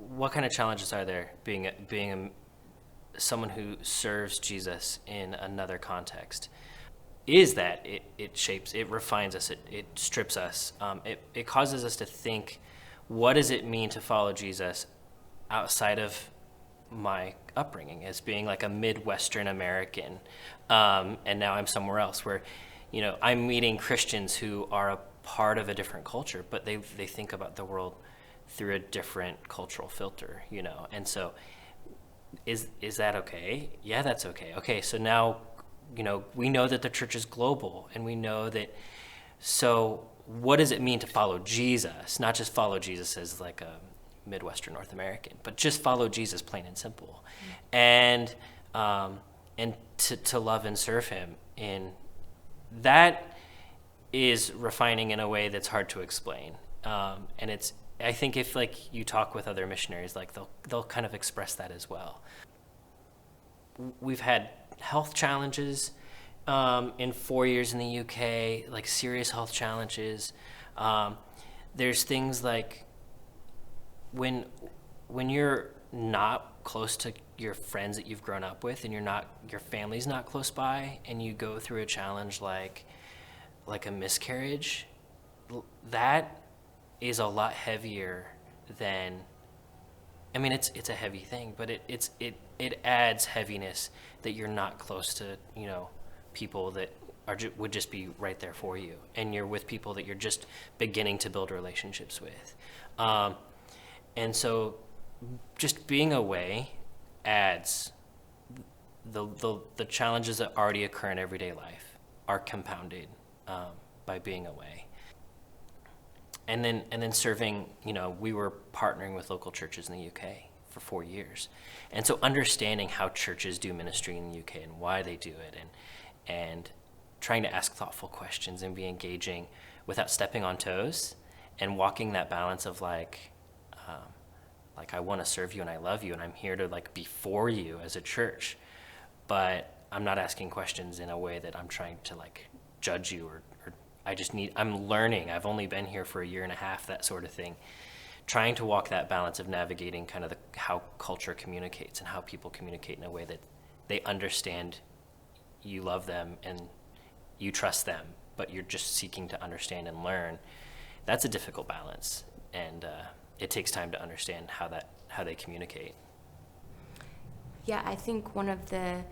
what kind of challenges are there someone who serves Jesus in another context? Is that it shapes, it refines us, it strips us, it causes us to think, what does it mean to follow Jesus outside of my upbringing as being like a Midwestern American, and now I'm somewhere else where, I'm meeting Christians who are a part of a different culture, but they think about the world through a different cultural filter, and so is that okay? Yeah, that's okay. Okay, so now, we know that the church is global, and we know that, so what does it mean to follow Jesus? Not just follow Jesus as like a Midwestern North American, but just follow Jesus, plain and simple, and to love and serve him. In that is refining in a way that's hard to explain, and I think if like you talk with other missionaries, like they'll kind of express that as well. We've had health challenges in 4 years in the UK, like serious health challenges. There's things like when you're not close to your friends that you've grown up with, and your family's not close by, and you go through a challenge like a miscarriage, that is a lot heavier than, it's a heavy thing, but it adds heaviness that you're not close to, people that would just be right there for you, and you're with people that you're just beginning to build relationships with, and so just being away adds the challenges that already occur in everyday life are compounded by being away. And then serving, we were partnering with local churches in the UK for 4 years. And so understanding how churches do ministry in the UK and why they do it, and trying to ask thoughtful questions and be engaging without stepping on toes, and walking that balance of like I want to serve you and I love you and I'm here to like be for you as a church, but I'm not asking questions in a way that I'm trying to like judge you or I'm learning. I've only been here for a year and a half, that sort of thing. Trying to walk that balance of navigating kind of how culture communicates and how people communicate in a way that they understand you love them and you trust them, but you're just seeking to understand and learn. That's a difficult balance, and it takes time to understand how they communicate. Yeah, I think one of the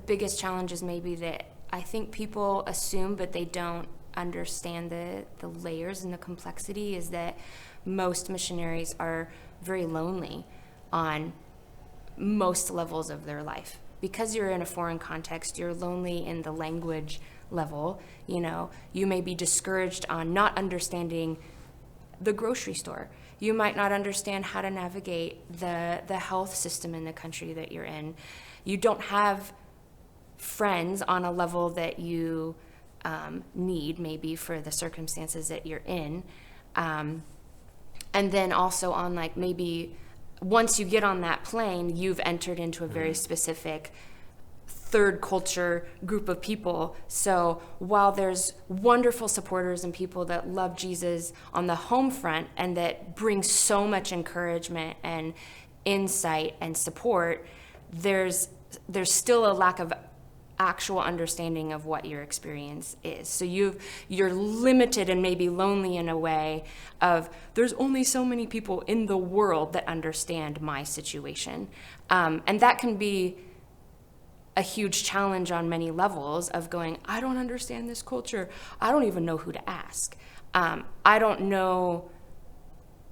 biggest challenges maybe that I think people assume, but they don't understand the layers and the complexity, is that most missionaries are very lonely on most levels of their life. Because you're in a foreign context, you're lonely in the language level. You may be discouraged on not understanding the grocery store. You might not understand how to navigate the health system in the country that you're in. You don't have friends on a level that you need maybe for the circumstances that you're in. And then also on like maybe once you get on that plane, you've entered into a very specific third culture group of people. So while there's wonderful supporters and people that love Jesus on the home front and that bring so much encouragement and insight and support, there's still a lack of actual understanding of what your experience is. So you're limited and maybe lonely in a way of there's only so many people in the world that understand my situation. And that can be a huge challenge on many levels of going, I don't understand this culture. I don't even know who to ask. I don't know.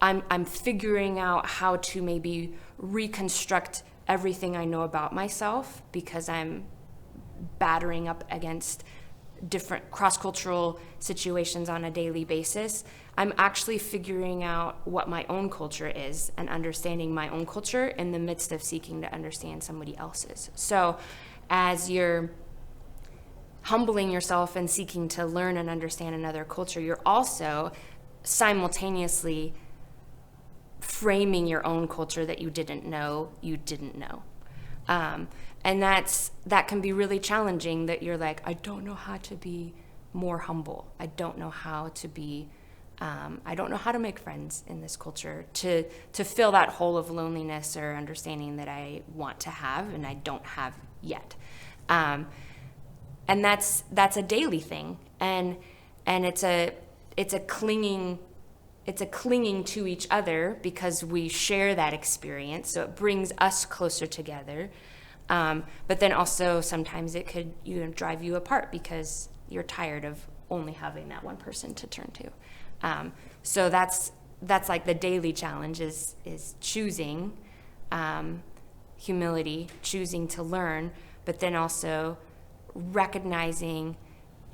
I'm figuring out how to maybe reconstruct everything I know about myself because I'm battering up against different cross-cultural situations on a daily basis. I'm actually figuring out what my own culture is and understanding my own culture in the midst of seeking to understand somebody else's. So as you're humbling yourself and seeking to learn and understand another culture, you're also simultaneously framing your own culture that you didn't know you didn't know. And that can be really challenging, that you're like, I don't know how to be more humble. I don't know how to be I don't know how to make friends in this culture to fill that hole of loneliness or understanding that I want to have and I don't have yet. And that's a daily thing, and it's a clinging to each other because we share that experience, so it brings us closer together. But then also sometimes it could drive you apart because you're tired of only having that one person to turn to. So that's like the daily challenge is choosing humility, choosing to learn, but then also recognizing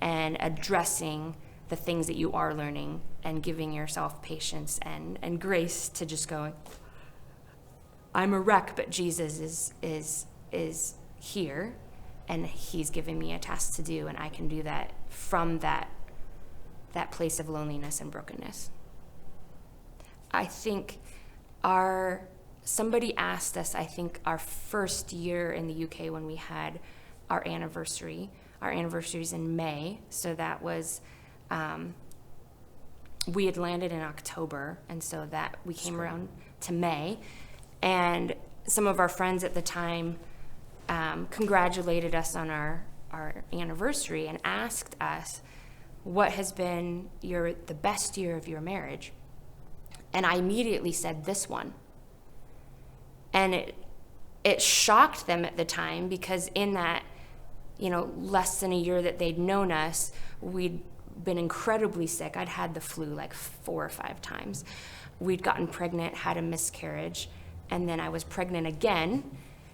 and addressing the things that you are learning and giving yourself patience and grace to just go, I'm a wreck, but Jesus is here and he's giving me a task to do, and I can do that from that place of loneliness and brokenness. I think somebody asked us, I think our first year in the UK when we had our anniversary. Our anniversary's in May, so that was, we had landed in October, and so that we came around to May, and some of our friends at the time congratulated us on our anniversary and asked us, what has been the best year of your marriage? And I immediately said, this one. And it shocked them at the time, because in that, less than a year that they'd known us, we'd been incredibly sick. I'd had the flu like 4 or 5 times. We'd gotten pregnant, had a miscarriage, and then I was pregnant again.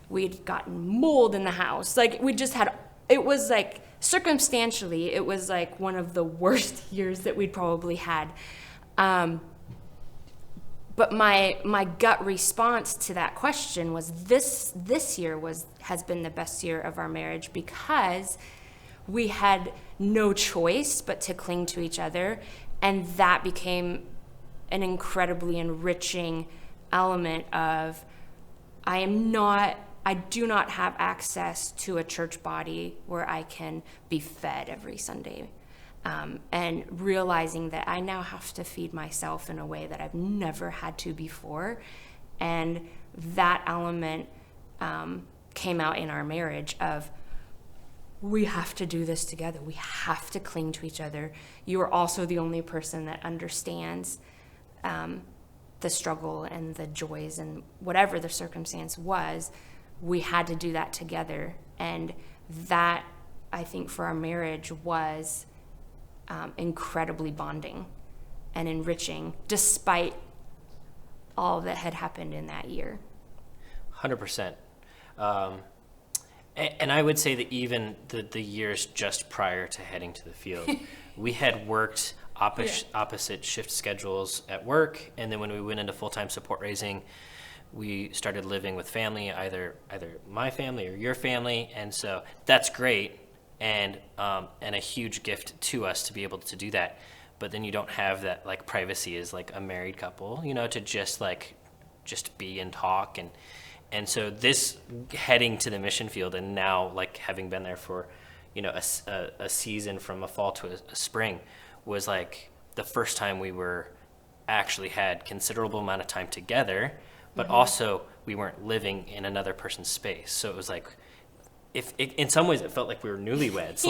We'd gotten mold in the house. Like, we just had, it was like, circumstantially, it was like one of the worst years that we'd probably had. But my gut response to that question was this year has been the best year of our marriage, because we had no choice but to cling to each other, and that became an incredibly enriching element of I do not have access to a church body where I can be fed every Sunday. And realizing that I now have to feed myself in a way that I've never had to before. And that element came out in our marriage of, we have to do this together. We have to cling to each other. You are also the only person that understands the struggle and the joys and whatever the circumstance was. We had to do that together. And that, I think, for our marriage was incredibly bonding and enriching, despite all that had happened in that year. 100%. And I would say that even the years just prior to heading to the field, we had worked opposite shift schedules at work, and then when we went into full-time support raising, we started living with family, either my family or your family, and so that's great. And a huge gift to us to be able to do that, but then you don't have that like privacy as like a married couple, to just be and talk, and so this heading to the mission field, and now like having been there for a season from a fall to a spring, was like the first time we were actually had considerable amount of time together, but also we weren't living in another person's space, so it was like, in some ways it felt like we were newlyweds,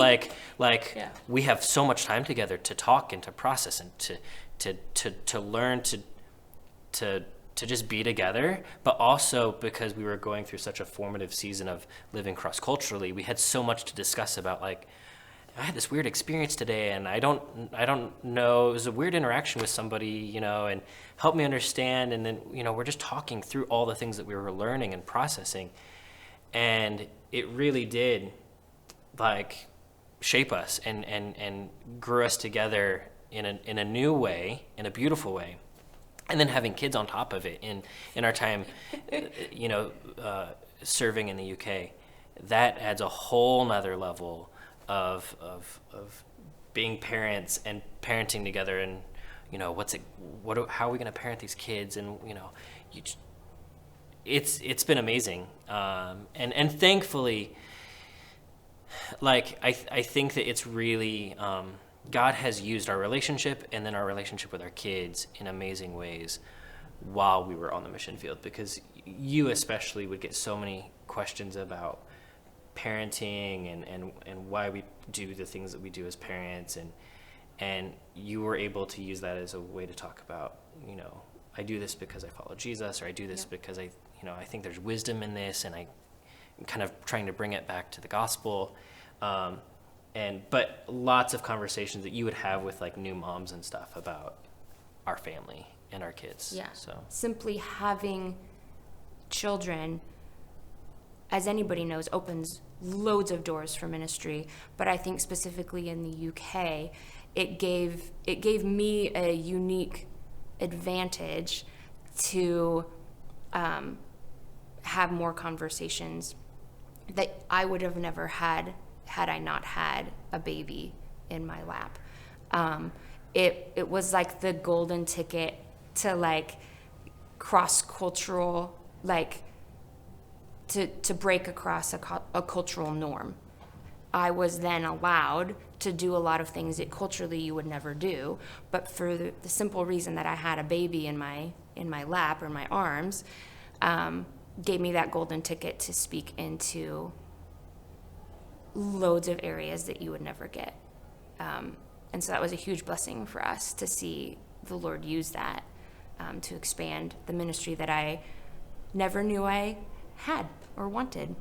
yeah. We have so much time together to talk and to process and to learn to just be together, but also because we were going through such a formative season of living cross-culturally, we had so much to discuss about, like, I had this weird experience today, and I don't know, it was a weird interaction with somebody, and help me understand, and then, we're just talking through all the things that we were learning and processing, and it really did like shape us and grew us together in a new way, in a beautiful way. And then having kids on top of it in our time, serving in the UK, that adds a whole nother level of being parents and parenting together, and how are we going to parent these kids, and it's been amazing, and thankfully, like I think that it's really God has used our relationship and then our relationship with our kids in amazing ways while we were on the mission field, because you especially would get so many questions about parenting and why we do the things that we do as parents, and you were able to use that as a way to talk about, I do this because I follow Jesus, or I do this because I think there's wisdom in this, and I'm kind of trying to bring it back to the gospel. But lots of conversations that you would have with like new moms and stuff about our family and our kids. Yeah. So Simply having children, as anybody knows, opens loads of doors for ministry. But I think specifically in the UK, it gave me a unique advantage to have more conversations that I would have never had I not had a baby in my lap. It was like the golden ticket to like cross-cultural, like to break across a cultural norm. I was then allowed to do a lot of things that culturally you would never do, but for the simple reason that I had a baby in my lap or in my arms, gave me that golden ticket to speak into loads of areas that you would never get. And so that was a huge blessing for us to see the Lord use that to expand the ministry that I never knew I had or wanted.